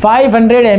500